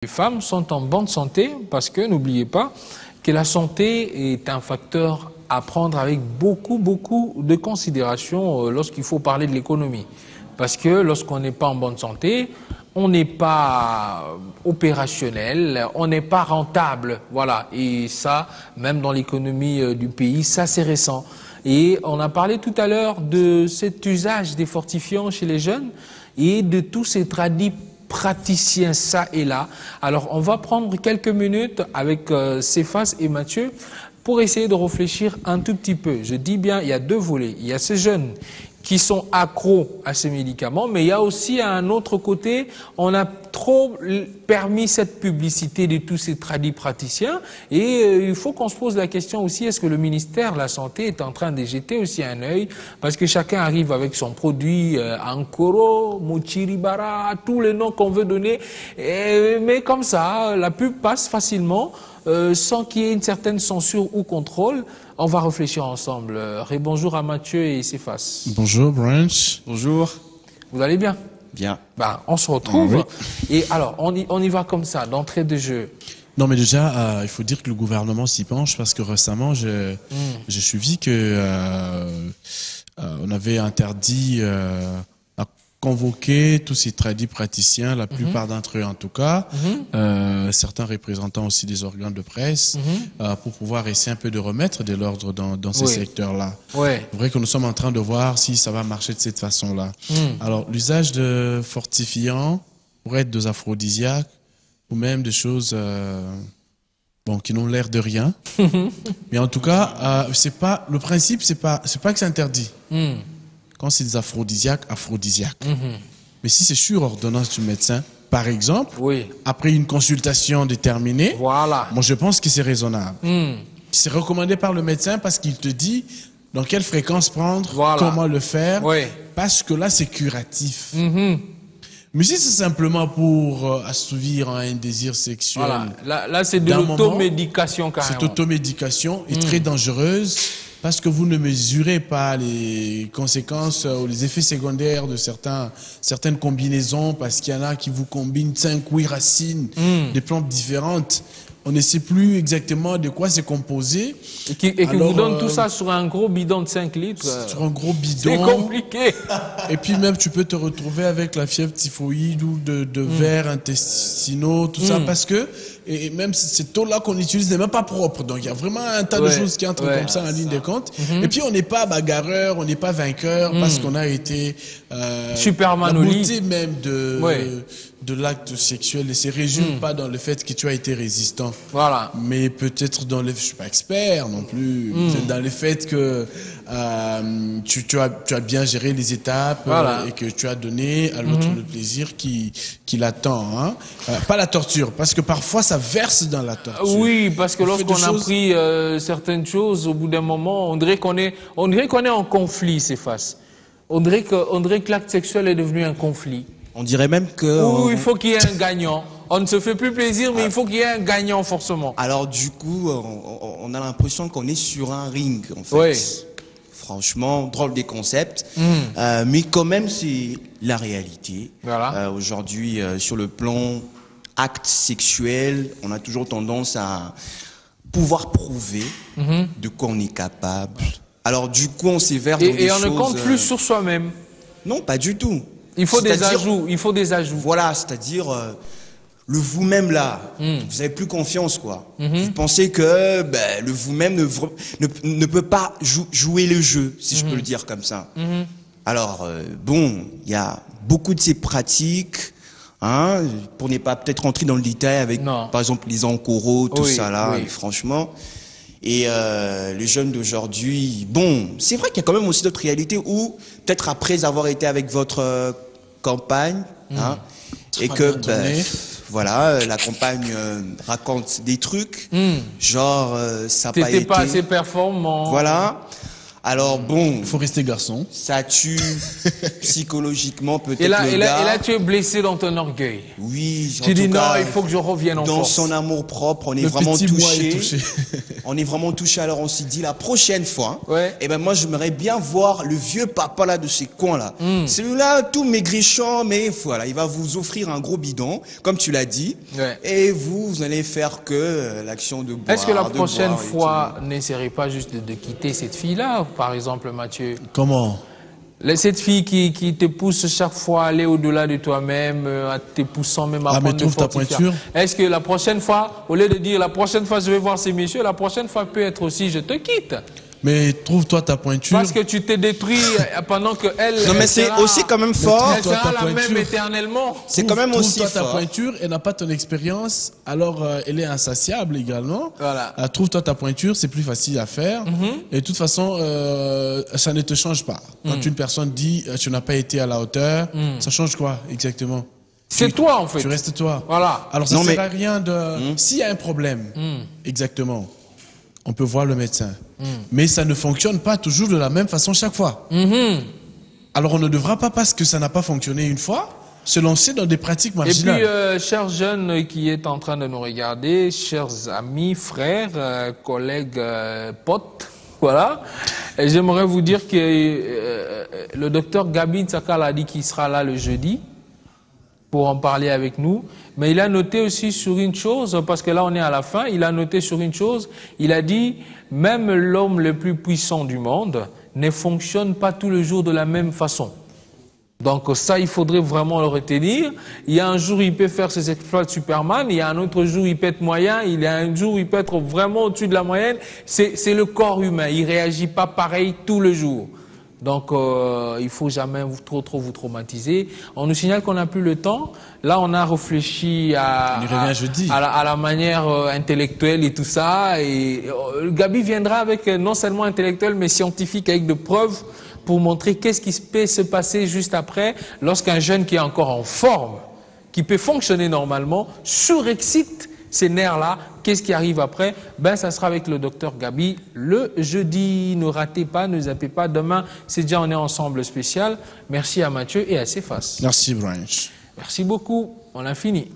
Les femmes sont en bonne santé parce que n'oubliez pas que la santé est un facteur à prendre avec beaucoup de considération lorsqu'il faut parler de l'économie. Parce que lorsqu'on n'est pas en bonne santé, on n'est pas opérationnel, on n'est pas rentable. Voilà. Et ça, même dans l'économie du pays, ça c'est récent. Et on a parlé tout à l'heure de cet usage des fortifiants chez les jeunes et de tous ces tradis praticiens ça et là. Alors on va prendre quelques minutes avec Céphas et Mathieu pour essayer de réfléchir un tout petit peu. Je dis bien, il y a deux volets. Il y a ces jeunes qui sont accros à ces médicaments, mais il y a aussi à un autre côté, on a trop permis cette publicité de tous ces tradis praticiens et il faut qu'on se pose la question aussi, est-ce que le ministère de la Santé est en train de jeter aussi un œil, parce que chacun arrive avec son produit, Ankoro, Mochiribara, tous les noms qu'on veut donner, mais comme ça, la pub passe facilement, sans qu'il y ait une certaine censure ou contrôle. On va réfléchir ensemble. Bonjour à Mathieu et Céphas. Bonjour Branch. Bonjour. Vous allez bien? Bien. Ben, on se retrouve. Oui. Et alors, on y va comme ça, d'entrée de jeu. Non mais déjà, il faut dire que le gouvernement s'y penche parce que récemment, j'ai suivi que on avait interdit à convoquer tous ces tradis praticiens, la plupart d'entre eux en tout cas, certains représentants aussi des organes de presse, pour pouvoir essayer un peu de remettre de l'ordre dans ces secteurs-là. Ouais. C'est vrai que nous sommes en train de voir si ça va marcher de cette façon-là. Alors, l'usage de fortifiants pourrait être des aphrodisiaques ou même des choses qui n'ont l'air de rien. Mais en tout cas, c'est pas le principe, c'est pas que c'est interdit. Quand c'est des aphrodisiaques. Mais si c'est sur ordonnance du médecin, par exemple, après une consultation déterminée, Voilà. moi je pense que c'est raisonnable. C'est recommandé par le médecin parce qu'il te dit dans quelle fréquence prendre, comment le faire, parce que là c'est curatif. Mais si c'est simplement pour assouvir un désir sexuel, là c'est de l'automédication carrément. Cette automédication est très dangereuse parce que vous ne mesurez pas les conséquences ou les effets secondaires de certaines combinaisons, parce qu'il y en a qui vous combinent 5 ou 8 racines des plantes différentes. On ne sait plus exactement de quoi c'est composé. Et qui vous donne tout ça sur un gros bidon de 5 litres. Sur un gros bidon. C'est compliqué. Et puis même, tu peux te retrouver avec la fièvre typhoïde ou de vers intestinaux, tout ça, parce que et même cette eau-là qu'on utilise n'est même pas propre. Donc il y a vraiment un tas de choses qui entrent comme ça en ligne de compte. Et puis on n'est pas bagarreur, on n'est pas vainqueur parce qu'on a été super la beauté même de l'acte sexuel ne se résume pas dans le fait que tu as été résistant. Voilà. Mais peut-être dans le, je suis pas expert non plus, dans le fait que tu as bien géré les étapes et que tu as donné à l'autre le plaisir qui l'attend. Hein. Pas la torture, parce que parfois ça verse dans la torture. Oui, parce que lorsqu'on a pris certaines choses, au bout d'un moment, on dirait qu'on est en conflit, Céphas. On dirait que l'acte sexuel est devenu un conflit. On dirait même que... il faut qu'il y ait un gagnant. On ne se fait plus plaisir, mais il faut qu'il y ait un gagnant forcément. Alors du coup, on a l'impression qu'on est sur un ring, en fait. Franchement, drôle des concepts. Mais quand même, c'est la réalité. Voilà. Aujourd'hui, sur le plan acte sexuel, on a toujours tendance à pouvoir prouver de quoi on est capable. Alors du coup, on s'éverse dans des choses... Et on ne compte plus sur soi-même. Non, pas du tout. Il faut des ajouts, Voilà, c'est-à-dire le vous-même là, vous n'avez plus confiance quoi. Vous pensez que le vous-même ne peut pas jouer le jeu, si je peux le dire comme ça. Alors il y a beaucoup de ces pratiques, hein, pour ne pas peut-être rentrer dans le détail avec par exemple les encoros, tout ça là, et franchement. Et les jeunes d'aujourd'hui, c'est vrai qu'il y a quand même aussi d'autres réalités où, peut-être après avoir été avec votre compagne, hein, et que, voilà, la compagne raconte des trucs, genre, ça n'a pas été... T'étais pas assez performant. Voilà. Alors bon, Il faut rester garçon. ça tue psychologiquement peut-être Et là, le et, gars. là, et là, tu es blessé dans ton orgueil. Oui, en Tu dis tout non, cas, il faut que je revienne en dans force. son amour propre, on est Le vraiment petit moi est touché. touché. On est vraiment touché. Alors on s'est dit la prochaine fois, Ouais. eh ben moi j'aimerais bien voir le vieux papa là de ces coins là. Celui-là tout maigrichon, mais voilà, il va vous offrir un gros bidon, comme tu l'as dit. Ouais. Et vous allez faire que l'action de boire. Est-ce que la de prochaine boire et fois n'essaierait pas juste de quitter cette fille-là, par exemple, Mathieu? Comment? Cette fille qui te pousse chaque fois à aller au-delà de toi-même, à te poussant même à Ah, mais prendre trouve de ta fortifiants. pointure. Est-ce que la prochaine fois, au lieu de dire la prochaine fois je vais voir ces messieurs, la prochaine fois peut être aussi je te quitte? Mais trouve-toi ta pointure. Parce que tu t'es détruit pendant que elle. Non mais elle c'est sera- aussi quand même fort. Elle sera ta la même pointure. éternellement. C'est quand même aussi Trouve-toi ta fort. pointure, elle n'a pas ton expérience, alors elle est insatiable également. Voilà. Trouve-toi ta pointure, c'est plus facile à faire. Et de toute façon, ça ne te change pas. Quand une personne dit tu n'as pas été à la hauteur, ça change quoi exactement? C'est toi en fait. Tu restes toi. Voilà. Alors ça Non, ne mais- sert à rien de... S'il y a un problème, exactement, on peut voir le médecin. Mais ça ne fonctionne pas toujours de la même façon chaque fois. Alors on ne devra pas, parce que ça n'a pas fonctionné une fois, se lancer dans des pratiques Et puis, marginales. chers jeunes qui est en train de nous regarder, chers amis, frères, collègues, potes, voilà, et j'aimerais vous dire que le docteur Gabi Tsakal a dit qu'il sera là le jeudi pour en parler avec nous. Mais il a noté aussi sur une chose, parce que là on est à la fin, il a noté sur une chose, il a dit, même l'homme le plus puissant du monde ne fonctionne pas tous les jours de la même façon. Donc ça, il faudrait vraiment le retenir. Il y a un jour, il peut faire ses exploits de Superman, il y a un autre jour, il peut être moyen, il y a un jour, il peut être vraiment au-dessus de la moyenne. C'est le corps humain, il réagit pas pareil tous les jours. Donc il faut jamais trop vous traumatiser. On nous signale qu'on n'a plus le temps. Là, on a réfléchi On y revient jeudi. à la manière intellectuelle et tout ça. Et Gabi viendra avec non seulement intellectuel, mais scientifique, avec de preuves pour montrer qu'est-ce qui peut se passer juste après lorsqu'un jeune qui est encore en forme, qui peut fonctionner normalement, surexcite ces nerfs-là. Qu'est-ce qui arrive après? Ben, ça sera avec le docteur Gabi le jeudi. Ne ratez pas, ne zappez pas. Demain, c'est déjà on est ensemble spécial. Merci à Mathieu et à Céphas. Merci Branch. Merci beaucoup. On a fini.